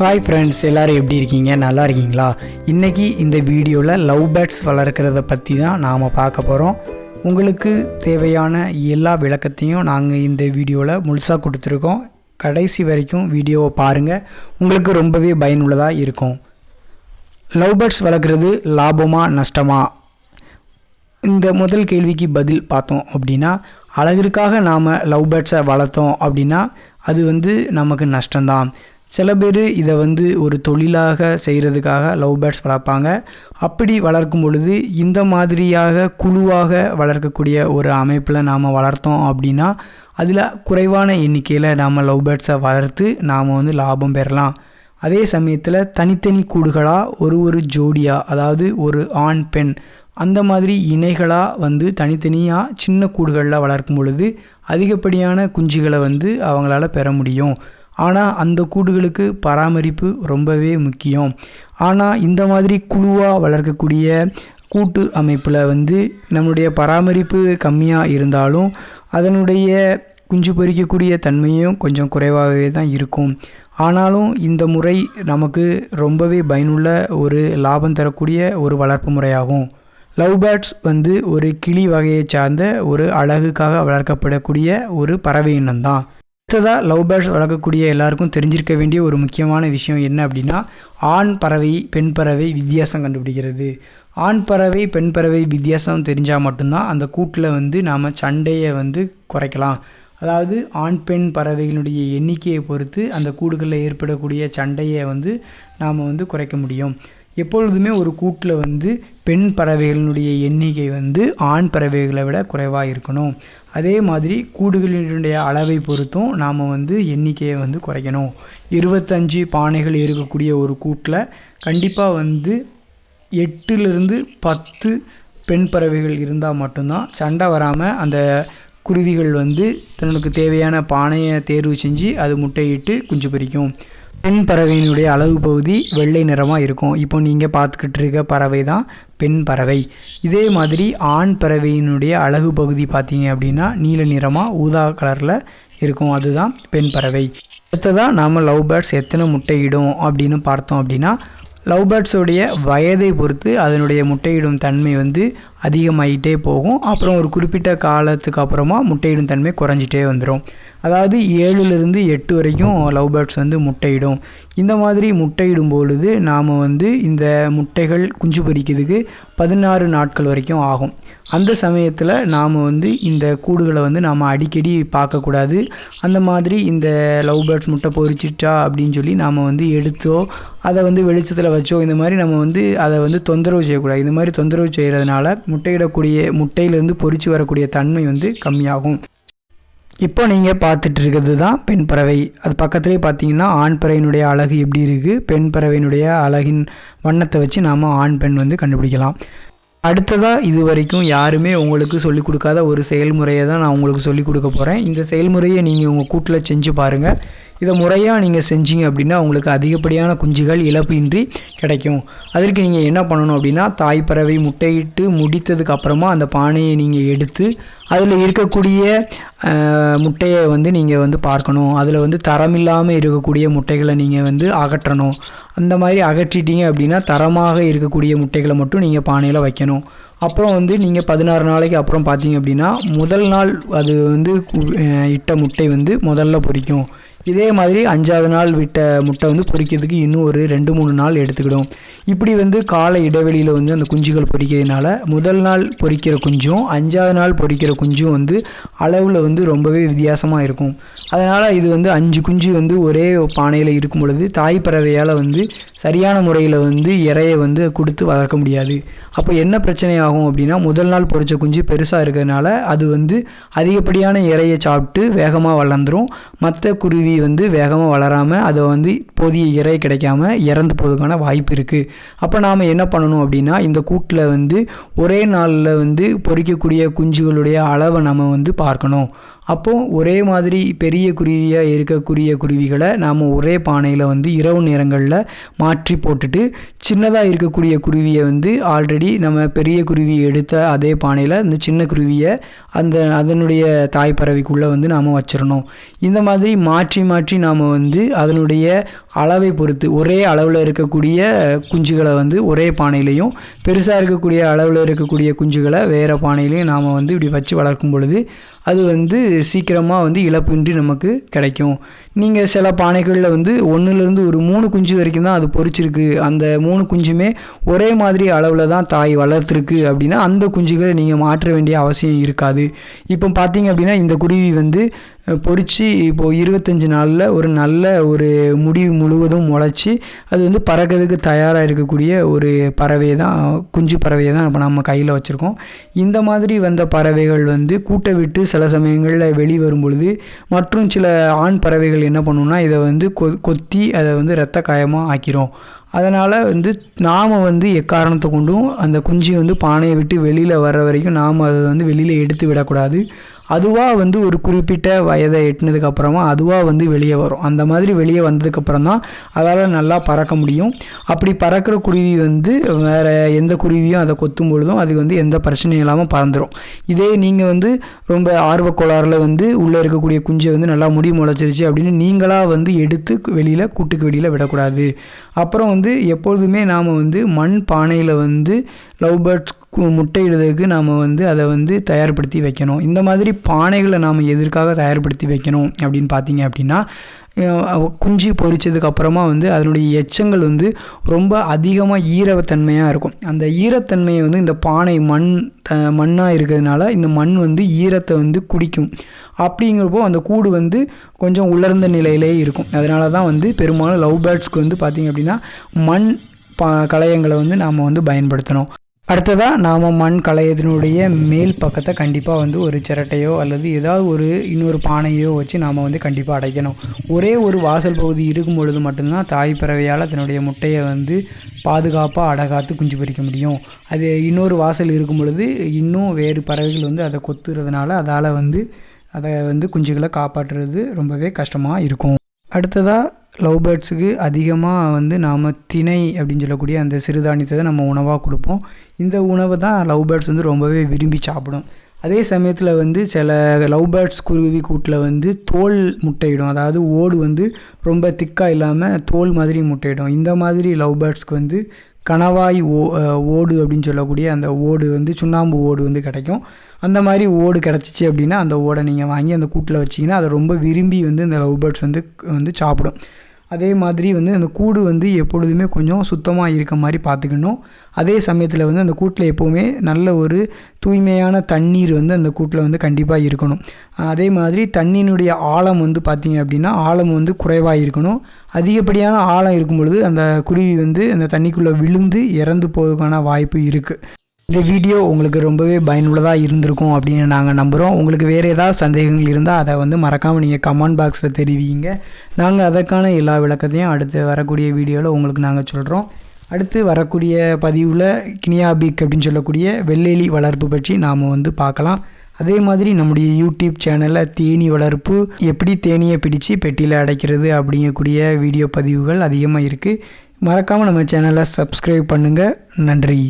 Hi friends, எல்லோரும் எப்படி இருக்கீங்க? நல்லா இருக்கீங்களா? இன்றைக்கி இந்த வீடியோவில் லவ் பேர்ட்ஸ் வளர்க்குறத பற்றி தான் நாம் பார்க்க போகிறோம். உங்களுக்கு தேவையான எல்லா விளக்கத்தையும் நாங்கள் இந்த வீடியோவில் முழுசாக கொடுத்துருக்கோம். கடைசி வரைக்கும் வீடியோவை பாருங்கள், உங்களுக்கு ரொம்பவே பயனுள்ளதாக இருக்கும். லவ் பேர்ட்ஸ் வளர்க்குறது லாபமா நஷ்டமா? இந்த முதல் கேள்விக்கு பதில் பார்த்தோம் அப்படின்னா, அழகிற்காக நாம் லவ் பேர்ட்ஸை வளர்த்தோம் அப்படின்னா அது நமக்கு நஷ்டம்தான். சில பேர் இதை ஒரு தொழிலாக செய்கிறதுக்காக லவ் பேர்ட்ஸ் வளர்ப்பாங்க. அப்படி வளர்க்கும் பொழுது இந்த மாதிரியாக குழுவாக வளர்க்கக்கூடிய ஒரு அமைப்பில் நாம் வளர்த்தோம் அப்படின்னா அதில் குறைவான எண்ணிக்கையில் நாம் லவ் பேர்ட்ஸை வளர்த்து நாம் லாபம் பெறலாம். அதே சமயத்தில் தனித்தனி கூடுகளாக ஒரு ஜோடியாக, அதாவது ஒரு ஆண் பெண் அந்த மாதிரி இணைகளாக தனித்தனியாக சின்ன கூடுகளில் வளர்க்கும் பொழுது அதிகப்படியான குஞ்சுகளை அவங்களால பெற முடியும். ஆனால் அந்த கூடுகளுக்கு பராமரிப்பு ரொம்பவே முக்கியம். ஆனால் இந்த மாதிரி குழுவாக வளர்க்கக்கூடிய கூட்டு அமைப்பில் நம்முடைய பராமரிப்பு கம்மியாக இருந்தாலும் அதனுடைய குஞ்சு பொரிக்கக்கூடிய தன்மையும் கொஞ்சம் குறைவாகவே தான் இருக்கும். ஆனாலும் இந்த முறை நமக்கு ரொம்பவே பயனுள்ள ஒரு லாபம் தரக்கூடிய ஒரு வளர்ப்பு முறையாகும். லவ் பேர்ட்ஸ் ஒரு கிளி வகையை சார்ந்த ஒரு அழகுக்காக வளர்க்கப்படக்கூடிய ஒரு பறவை இனம்தான். அடுத்ததாக லவ் பேர்ட்ஸ் வளர்க்கக்கூடிய எல்லாருக்கும் தெரிஞ்சிருக்க வேண்டிய ஒரு முக்கியமான விஷயம் என்ன அப்படின்னா, ஆண் பறவை பெண் பறவை வித்தியாசம் கண்டுபிடிக்கிறது. ஆண் பறவை பெண் பறவை வித்தியாசம் தெரிஞ்சால் மட்டும்தான் அந்த கூட்டில் நாம் சண்டையை குறைக்கலாம். அதாவது ஆண் பெண் பறவைகளுடைய எண்ணிக்கையை பொறுத்து அந்த கூடுகளில் ஏற்படக்கூடிய சண்டையை நாம் குறைக்க முடியும். எப்பொழுதுமே ஒரு கூட்டில் பெண் பறவைகளினுடைய எண்ணிக்கை ஆண் பறவைகளை விட குறைவாக இருக்கணும். அதே மாதிரி கூடுகளினுடைய அளவை பொறுத்தும் நாம் எண்ணிக்கையை குறைக்கணும். 25 பானைகள் இருக்கக்கூடிய ஒரு கூட்டில் கண்டிப்பாக 8லிருந்து 10 பெண் பறவைகள் இருந்தால் மட்டும்தான் சண்டை வராமல் அந்த குருவிகள் தனக்கு தேவையான பானையை தேர்வு செஞ்சு அது முட்டையிட்டு குஞ்சு பொரிக்கும். பெண் பறவையினுடைய அழகு பகுதி வெள்ளை நிறமாக இருக்கும். இப்போ நீங்கள் பார்த்துக்கிட்டு இருக்க பறவை தான் பெண் பறவை. இதே மாதிரி ஆண் பறவையினுடைய அழகு பகுதி பார்த்தீங்க அப்படின்னா நீல நிறமாக ஊதா கலரில் இருக்கும். அதுதான் பெண் பறவை. அடுத்ததாக நாம் லவ் பேர்ட்ஸ் எத்தனை முட்டையிடும் அப்படின்னு பார்த்தோம் அப்படின்னா, லவ் பேர்ட்ஸோடைய வயதை பொறுத்து அதனுடைய முட்டையிடும் தன்மை அதிகமாகிட்டே போகும். அப்புறம் ஒரு குறிப்பிட்ட காலத்துக்கு அப்புறமா முட்டையிடும் தன்மை குறைஞ்சிட்டே வந்துடும். அதாவது 7லிருந்து 8 வரைக்கும் லவ் பேர்ட்ஸ் முட்டையிடும். இந்த மாதிரி முட்டையிடும் பொழுது நாம் இந்த முட்டைகள் குஞ்சு பொரிக்கிறதுக்கு 16 நாட்கள் வரைக்கும் ஆகும். அந்த சமயத்தில் நாம் இந்த கூடுகளை நாம் அடிக்கடி பார்க்கக்கூடாது. அந்த மாதிரி இந்த லவ் பேர்ட்ஸ் முட்டை பொரிச்சிட்டா அப்படின்னு சொல்லி நாம் எடுத்தோ அதை வெளிச்சத்தில் வச்சோ இந்த மாதிரி நம்ம அதை தொந்தரவு செய்யக்கூடாது. இந்த மாதிரி தொந்தரவு செய்கிறதுனால முட்டையிலேருந்து பொரிச்சு வரக்கூடிய தன்மை கம்மியாகும். இப்போ நீங்கள் பார்த்துட்டு இருக்கிறது தான் பெண் பறவை. அது பக்கத்துலேயே பார்த்தீங்கன்னா ஆண் பறவையினுடைய அழகு எப்படி இருக்குது, பெண் பறவையினுடைய அழகின் வண்ணத்தை வச்சு நாம் ஆண் பெண் கண்டுபிடிக்கலாம். அடுத்ததாக இது வரைக்கும் யாருமே உங்களுக்கு சொல்லிக் கொடுக்காத ஒரு செயல்முறையை தான் நான் உங்களுக்கு சொல்லிக் கொடுக்க போகிறேன். இந்த செயல்முறையை நீங்கள் உங்கள் கூட்டில் செஞ்சு பாருங்கள். இதை முறையாக நீங்கள் செஞ்சீங்க அப்படின்னா உங்களுக்கு அதிகப்படியான குஞ்சுகள் இழப்பு இன்றி கிடைக்கும். அதற்கு நீங்கள் என்ன பண்ணணும் அப்படின்னா, தாய் பறவை முட்டையிட்டு முடித்ததுக்கு அப்புறமா அந்த பானையை நீங்கள் எடுத்து அதில் இருக்கக்கூடிய முட்டையை நீங்கள் பார்க்கணும். அதில் தரமில்லாமல் இருக்கக்கூடிய முட்டைகளை நீங்கள் அகற்றணும். அந்த மாதிரி அகற்றிட்டீங்க அப்படின்னா தரமாக இருக்கக்கூடிய முட்டைகளை மட்டும் நீங்கள் பானையில் வைக்கணும். அப்புறம் நீங்கள் 16 நாளைக்கு அப்புறம் பார்த்தீங்க அப்படின்னா முதல் நாள் அது இட்ட முட்டை முதல்ல பொரிக்கும். இதே மாதிரி 5ஆவது நாள் விட்ட முட்டை பொரிக்கிறதுக்கு இன்னும் ஒரு 2-3 நாள் எடுத்துக்கிடும். இப்படி கால இடைவெளியில் அந்த குஞ்சுகள் பொரிக்கிறதுனால முதல் நாள் பொரிக்கிற குஞ்சும் 5ஆவது நாள் பொரிக்கிற குஞ்சும் அளவில் ரொம்பவே வித்தியாசமாக இருக்கும். அதனால் இது 5 குஞ்சு ஒரே பானையில் இருக்கும் பொழுது தாய் பறவையால் சரியான முறையில் இறையை கொடுத்து வளர்க்க முடியாது. அப்போ என்ன பிரச்சனை ஆகும் அப்படின்னா, முதல் நாள் பொரிச்ச குஞ்சு பெருசாக இருக்கிறதுனால அது அதிகப்படியான இறையை சாப்பிட்டு வேகமாக வளர்ந்துடும். மற்ற குருவி வேகமாக வளராமல் அதை போதிய இறை கிடைக்காம இறந்து போவதுக்கான வாய்ப்பு இருக்குது. அப்போ நாம் என்ன பண்ணணும் அப்படின்னா, இந்த கூட்டில் ஒரே நாளில் பொரிக்கக்கூடிய குஞ்சுகளுடைய அளவை நம்ம பார்க்கணும். அப்போது ஒரே மாதிரி பெரிய குருவியாக இருக்கக்கூடிய குருவிகளை நாம் ஒரே பானையில் வந்து இரவு நேரங்களில் மாற்றி போட்டுட்டு சின்னதாக இருக்கக்கூடிய குருவியை வந்து ஆல்ரெடி நம்ம பெரிய குருவியை எடுத்த அதே பானையில் இந்த சின்ன குருவியை அதனுடைய தாய்ப்பறவைக்குள்ளே வந்து நாம் வச்சிடணும். இந்த மாதிரி மாற்றி மாற்றி நாம் வந்து அதனுடைய அளவை பொறுத்து ஒரே அளவில் இருக்கக்கூடிய குஞ்சுகளை வந்து ஒரே பானையிலையும் பெருசாக இருக்கக்கூடிய அளவில் இருக்கக்கூடிய குஞ்சுகளை வேறு பானையிலையும் நாம் வந்து இப்படி வச்சு வளர்க்கும் பொழுது அது வந்து சீக்கிரமாக வந்து இழப்பின்றி நமக்கு கிடைக்கும். நீங்கள் சில பானைகளில் வந்து 1லேருந்து ஒரு 3 குஞ்சு வரைக்கும் தான் அது பொரிச்சிருக்கு, அந்த 3 குஞ்சுமே ஒரே மாதிரி அளவில் தான் தாய் வளர்த்துருக்கு அப்படின்னா அந்த குஞ்சுகளை நீங்கள் மாற்ற வேண்டிய அவசியம் இருக்காது. இப்போ பார்த்தீங்க அப்படின்னா இந்த குருவி வந்து பொரித்து இப்போது 25 நாளில் ஒரு நல்ல ஒரு முடி முழுவதும் முளைச்சி அது வந்து பறக்கிறதுக்கு தயாராக இருக்கக்கூடிய ஒரு பறவை தான், குஞ்சு பறவையை தான் இப்போ நம்ம கையில் வச்சுருக்கோம். இந்த மாதிரி வந்த பறவைகள் வந்து கூட்டை விட்டு சில சமயங்களில் வெளிவரும் பொழுது மற்றும் சில ஆண் பறவைகள் என்ன பண்ணுன்னா இதை வந்து கொத்தி அதை வந்து இரத்த காயமாக ஆக்கிரும். அதனால் வந்து நாம் வந்து எக்காரணத்தை கொண்டும் அந்த குஞ்சு வந்து பானையை விட்டு வெளியில் வர்ற வரைக்கும் நாம் அதை வந்து வெளியில் எடுத்து விடக்கூடாது. அதுவாக வந்து ஒரு குறிப்பிட்ட வயதை எட்டினதுக்கப்புறமா அதுவாக வந்து வெளியே வரும். அந்த மாதிரி வெளியே வந்ததுக்கப்புறம் தான் அதால் நல்லா பறக்க முடியும். அப்படி பறக்கிற குருவி வந்து வேறு எந்த குருவியும் அதை கொத்தும் பொழுதும் அது வந்து எந்த பிரச்சனையும் இல்லாமல் பறந்துடும். இதே நீங்கள் வந்து ரொம்ப ஆர்வக்கோளாறில் வந்து உள்ளே இருக்கக்கூடிய குஞ்சை வந்து நல்லா முடி முளைச்சிருச்சு அப்படின்னு நீங்களாக வந்து எடுத்து வெளியில் கூட்டுக்கு வெளியில் விடக்கூடாது. அப்புறம் வந்து எப்பொழுதுமே நாம் வந்து மண் பானையில் வந்து லவ் பேர்ட்ஸ் முட்டையிடுறதுக்கு நாம் வந்து அதை வந்து தயார்படுத்தி வைக்கணும். இந்த மாதிரி பானைகளை நாம் எதற்காக தயார்படுத்தி வைக்கணும் அப்படின்னு பார்த்தீங்க அப்படின்னா குஞ்சு பொரிச்சதுக்கப்புறமா வந்து அதனுடைய எச்சங்கள் வந்து ரொம்ப அதிகமாக ஈரத்தன்மையாக இருக்கும். அந்த ஈரத்தன்மையை வந்து இந்த பானை மண்ணாக இருக்கிறதுனால இந்த மண் வந்து ஈரத்தை வந்து குடிக்கும். அப்படிங்கிறப்போ அந்த கூடு வந்து கொஞ்சம் உலர்ந்த நிலையிலே இருக்கும். அதனால தான் வந்து பெரும்பாலும் லவ் பேர்ட்ஸ்க்கு வந்து பார்த்திங்க அப்படின்னா மண் கலயங்களை வந்து நாம் வந்து பயன்படுத்தணும். அடுத்ததாக நாம் மண் கலயத்தினுடைய மேல் பக்கத்தை கண்டிப்பாக வந்து ஒரு சிரட்டையோ அல்லது ஏதாவது ஒரு இன்னொரு பானையோ வச்சு நாம் வந்து கண்டிப்பாக அடைக்கணும். ஒரே ஒரு வாசல் பகுதி இருக்கும் பொழுது மட்டும்தான் தாய் பறவையால் தன்னுடைய முட்டையை வந்து பாதுகாப்பாக அடகாத்து குஞ்சு பொரிக்க முடியும். அது இன்னொரு வாசல் இருக்கும் பொழுது இன்னும் வேறு பறவைகள் வந்து அதை கொத்துறதுனால அதால் வந்து அதை வந்து குஞ்சுகளை காப்பாற்றுறது ரொம்பவே கஷ்டமாக இருக்கும். அடுத்ததாக லவ் பேர்ட்ஸுக்கு அதிகமாக வந்து நாம் திணை அப்படின்னு சொல்லக்கூடிய அந்த சிறுதானியத்தை தான் நம்ம உணவாக கொடுப்போம். இந்த உணவை தான் லவ் பேர்ட்ஸ் வந்து ரொம்பவே விரும்பி சாப்பிடும். அதே சமயத்தில் வந்து சில லவ் பேர்ட்ஸ் குருவி கூட்டில் வந்து தோல் முட்டையிடும். அதாவது ஓடு வந்து ரொம்ப திக்காக இல்லாமல் தோல் மாதிரி முட்டையிடும். இந்த மாதிரி லவ் பேர்ட்ஸ்க்கு வந்து கணவாய் ஓடு அப்படின்னு சொல்லக்கூடிய அந்த ஓடு வந்து சுண்ணாம்பு ஓடு வந்து கிடைக்கும். அந்த மாதிரி ஓடு கிடச்சிச்சு அப்படின்னா அந்த ஓடை நீங்கள் வாங்கி அந்த கூட்டில் வச்சிங்கன்னா அதை ரொம்ப விரும்பி வந்து இந்த லவ் பேர்ட்ஸ் வந்து சாப்பிடும். அதே மாதிரி வந்து அந்த கூடு வந்து எப்பொழுதுமே கொஞ்சம் சுத்தமாக இருக்க மாதிரி பார்த்துக்கணும். அதே சமயத்தில் வந்து அந்த கூட்டில் எப்போவுமே நல்ல ஒரு தூய்மையான தண்ணீர் வந்து அந்த கூட்டில் வந்து கண்டிப்பாக இருக்கணும். அதே மாதிரி தண்ணியினுடைய ஆழம் வந்து பார்த்திங்க அப்படின்னா ஆழம் வந்து குறைவாக இருக்கணும். அதிகப்படியான ஆழம் இருக்கும் பொழுது அந்த குருவி வந்து அந்த தண்ணிக்குள்ளே விழுந்து இறந்து போவதுக்கான வாய்ப்பு இருக்குது. இந்த வீடியோ உங்களுக்கு ரொம்பவே பயனுள்ளதாக இருந்திருக்கும் அப்படின்னு நாங்கள் நம்புகிறோம். உங்களுக்கு வேறு ஏதாவது சந்தேகங்கள் இருந்தால் அதை வந்து மறக்காமல் நீங்கள் கமெண்ட் பாக்ஸில் தெரிவிங்க. நாங்கள் அதற்கான எல்லா விளக்கத்தையும் அடுத்து வரக்கூடிய வீடியோவில் உங்களுக்கு நாங்கள் சொல்கிறோம். அடுத்து வரக்கூடிய பதிவில் கினியாபிக் அப்படின்னு சொல்லக்கூடிய வெள்ளெலி வளர்ப்பு பற்றி நாம் வந்து பார்க்கலாம். அதே மாதிரி நம்முடைய யூடியூப் சேனலில் தேனி வளர்ப்பு, எப்படி தேனியை பிடிச்சு பெட்டியில் அடைக்கிறது அப்படிங்கக்கூடிய வீடியோ பதிவுகள் அதிகமாக இருக்குது. மறக்காமல் நம்ம சேனலை சப்ஸ்கிரைப் பண்ணுங்கள். நன்றி.